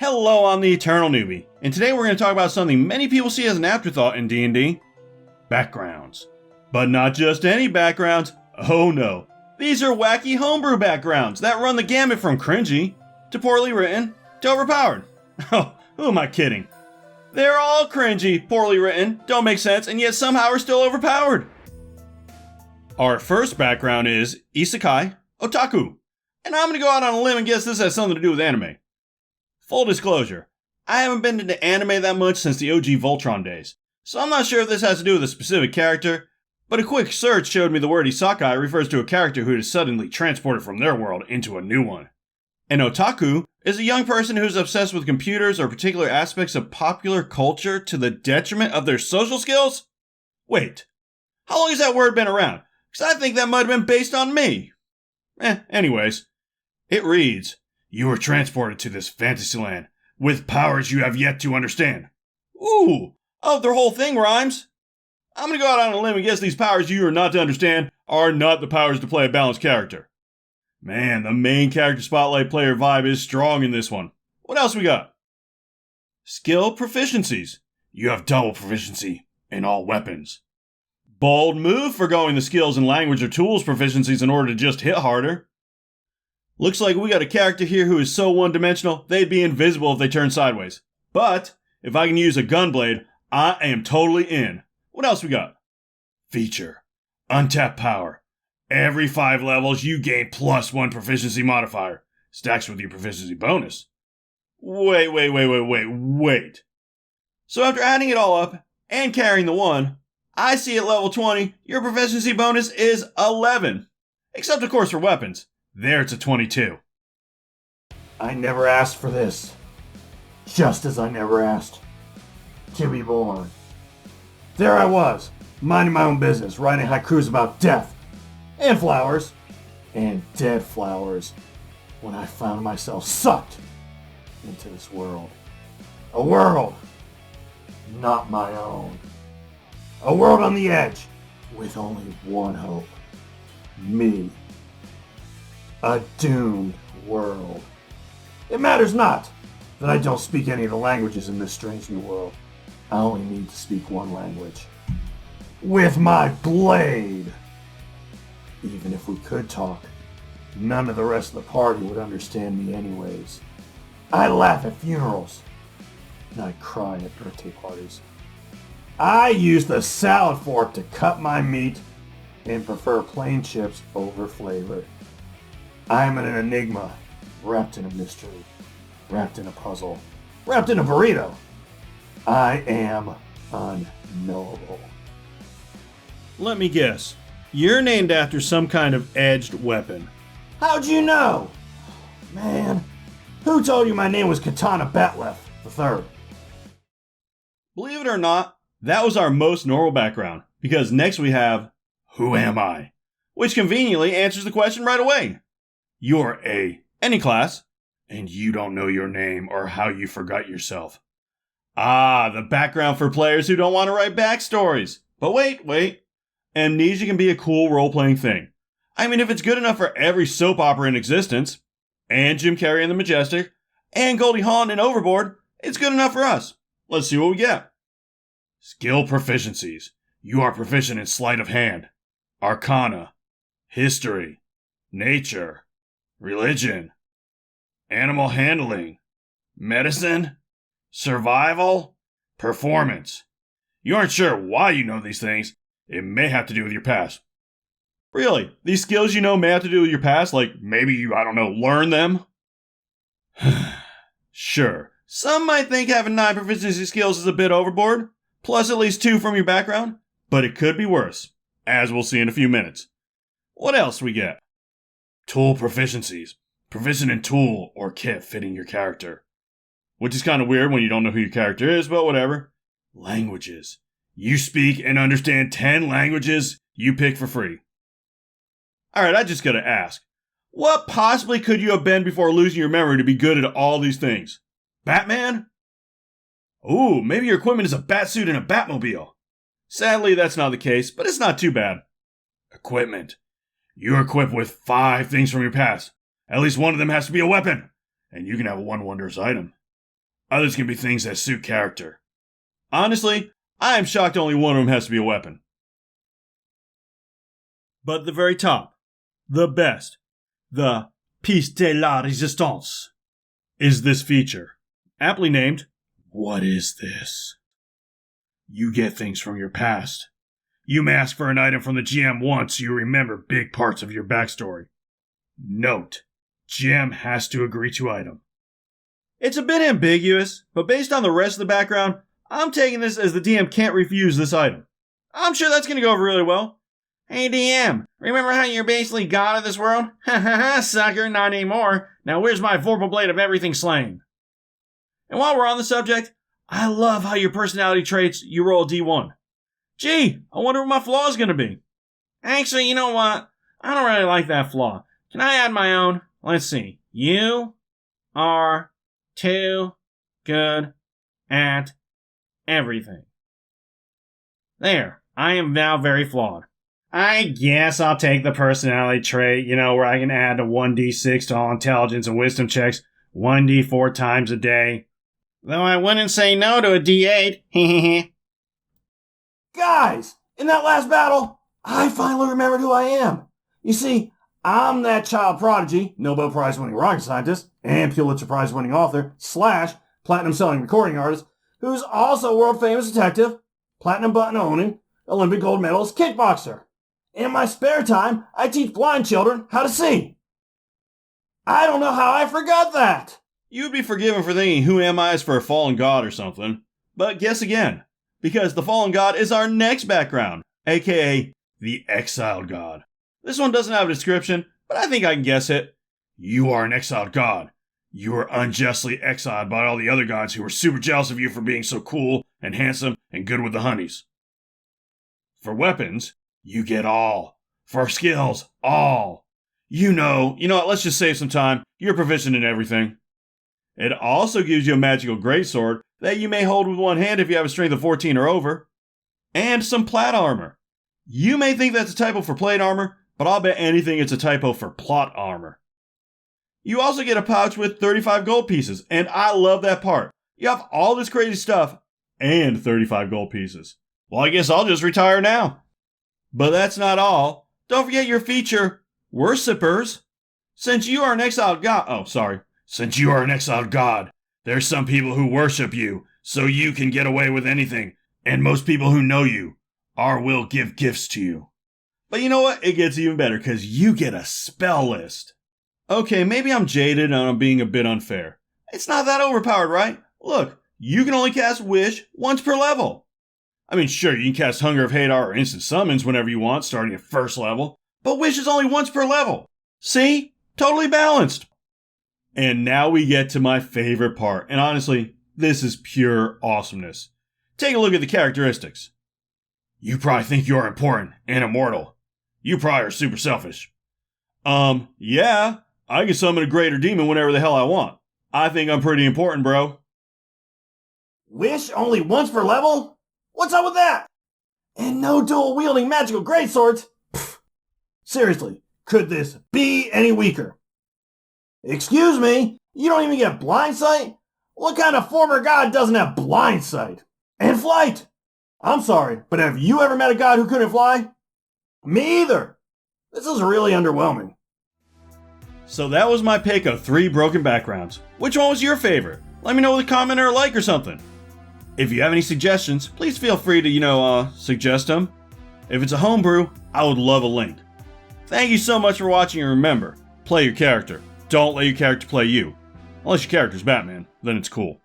Hello, I'm the Eternal Newbie, and today we're going to talk about something many people see as an afterthought in D&D. Backgrounds. But not just any backgrounds, oh no. These are wacky homebrew backgrounds that run the gambit from cringy, to poorly written, to overpowered. Oh, who am I kidding? They're all cringy, poorly written, don't make sense, and yet somehow are still overpowered. Our first background is Isekai Otaku, and I'm going to go out on a limb and guess this has something to do with anime. Full disclosure, I haven't been into anime that much since the OG Voltron days, so I'm not sure if this has to do with a specific character, but a quick search showed me the word isekai refers to a character who is suddenly transported from their world into a new one. An otaku is a young person who's obsessed with computers or particular aspects of popular culture to the detriment of their social skills? Wait, how long has that word been around? Because I think that might have been based on me. Anyways, it reads, "You are transported to this fantasy land with powers you have yet to understand." Ooh, oh, their whole thing rhymes. I'm gonna go out on a limb and guess these powers you are not to understand are not the powers to play a balanced character. Man, the main character spotlight player vibe is strong in this one. What else we got? Skill proficiencies. You have double proficiency in all weapons. Bold move for going the skills and language or tools proficiencies in order to just hit harder. Looks like we got a character here who is so one-dimensional, they'd be invisible if they turn sideways. But, if I can use a gunblade, I am totally in. What else we got? Feature. Untapped power. Every 5 levels, you gain +1 proficiency modifier. Stacks with your proficiency bonus. Wait. So after adding it all up, and carrying the 1, I see at level 20, your proficiency bonus is 11. Except of course for weapons. There it's a 22. I never asked for this. Just as I never asked to be born. There I was, minding my own business, writing haikus about death, and flowers, and dead flowers, when I found myself sucked into this world. A world not my own. A world on the edge, with only one hope. Me. A doomed world. It matters not that I don't speak any of the languages in this strange new world. I only need to speak one language. With my blade! Even if we could talk, none of the rest of the party would understand me anyways. I laugh at funerals, and I cry at birthday parties. I use the salad fork to cut my meat and prefer plain chips over flavor. I'm an enigma, wrapped in a mystery, wrapped in a puzzle, wrapped in a burrito. I am unknowable. Let me guess. You're named after some kind of edged weapon. How'd you know? Man, who told you my name was Katana Batleth III? Believe it or not, that was our most normal background, because next we have, who am I? Which conveniently answers the question right away. You're any class, and you don't know your name or how you forgot yourself. Ah, the background for players who don't want to write backstories. But wait. Amnesia can be a cool role-playing thing. I mean, if it's good enough for every soap opera in existence, and Jim Carrey in The Majestic, and Goldie Hawn in Overboard, it's good enough for us. Let's see what we get. Skill proficiencies. You are proficient in sleight of hand, arcana, history, nature, religion, animal handling, medicine, survival, performance. You aren't sure why you know these things. It may have to do with your past. Really? These skills you know may have to do with your past? Like maybe you, learn them? Sure. Some might think having 9 proficiency skills is a bit overboard, plus at least 2 from your background, but it could be worse, as we'll see in a few minutes. What else we get? Tool proficiencies. Proficient in tool or kit fitting your character. Which is kind of weird when you don't know who your character is, but whatever. Languages. You speak and understand 10 languages you pick for free. Alright, I just gotta ask. What possibly could you have been before losing your memory to be good at all these things? Batman? Ooh, maybe your equipment is a batsuit and a Batmobile. Sadly, that's not the case, but it's not too bad. Equipment. You're equipped with 5 things from your past. At least one of them has to be a weapon. And you can have one wondrous item. Others can be things that suit character. Honestly, I am shocked only one of them has to be a weapon. But at the very top, the best, the piece de la résistance, is this feature, aptly named, What is this? You get things from your past. You may ask for an item from the GM once so you remember big parts of your backstory. Note, GM has to agree to item. It's a bit ambiguous, but based on the rest of the background, I'm taking this as the DM can't refuse this item. I'm sure that's going to go over really well. Hey DM, remember how you're basically god of this world? Ha ha ha, sucker, not anymore. Now where's my vorpal blade of everything slain? And while we're on the subject, I love how your personality traits, you roll a D1. Gee, I wonder what my flaw is going to be. Actually, you know what? I don't really like that flaw. Can I add my own? Let's see. You are too good at everything. There, I am now very flawed. I guess I'll take the personality trait, where I can add a 1d6 to all intelligence and wisdom checks 1d4 times a day. Though I wouldn't say no to a d8. Guys, in that last battle, I finally remembered who I am. You see, I'm that child prodigy, Nobel Prize winning rocket scientist, and Pulitzer Prize winning author, / platinum selling recording artist, who's also world famous detective, platinum button owning, Olympic gold medalist kickboxer. In my spare time, I teach blind children how to see. I don't know how I forgot that. You would be forgiven for thinking who am I is for a fallen god or something. But guess again, because the fallen god is our next background, aka the Exiled God. This one doesn't have a description, but I think I can guess it. You are an exiled god. You were unjustly exiled by all the other gods who were super jealous of you for being so cool and handsome and good with the honeys. For weapons, you get all. For skills, all. You know what, let's just save some time. You're proficient in everything. It also gives you a magical greatsword that you may hold with one hand if you have a strength of 14 or over. And some plate armor. You may think that's a typo for plate armor, but I'll bet anything it's a typo for plot armor. You also get a pouch with 35 gold pieces, and I love that part. You have all this crazy stuff and 35 gold pieces. Well, I guess I'll just retire now. But that's not all. Don't forget your feature, Worshippers. Since you are an exiled god, there's some people who worship you, so you can get away with anything, and most people who know you will give gifts to you. But you know what? It gets even better, because you get a spell list. Okay, maybe I'm jaded and I'm being a bit unfair. It's not that overpowered, right? Look, you can only cast Wish once per level. I mean, sure, you can cast Hunger of Hadar or Instant Summons whenever you want, starting at first level, but Wish is only once per level. See? Totally balanced. And now we get to my favorite part, and honestly, this is pure awesomeness. Take a look at the characteristics. You probably think you're important and immortal. You probably are super selfish. Yeah, I can summon a greater demon whenever the hell I want. I think I'm pretty important, bro. Wish only once per level? What's up with that? And no dual-wielding magical greatswords? Pfft. Seriously, could this be any weaker? Excuse me? You don't even get blind sight? What kind of former god doesn't have blind sight? And flight? I'm sorry, but have you ever met a god who couldn't fly? Me either. This is really underwhelming. So that was my pick of 3 broken backgrounds. Which one was your favorite? Let me know with a comment or a like or something. If you have any suggestions, please feel free to, suggest them. If it's a homebrew, I would love a link. Thank you so much for watching, and remember, play your character. Don't let your character play you. Unless your character's Batman, then it's cool.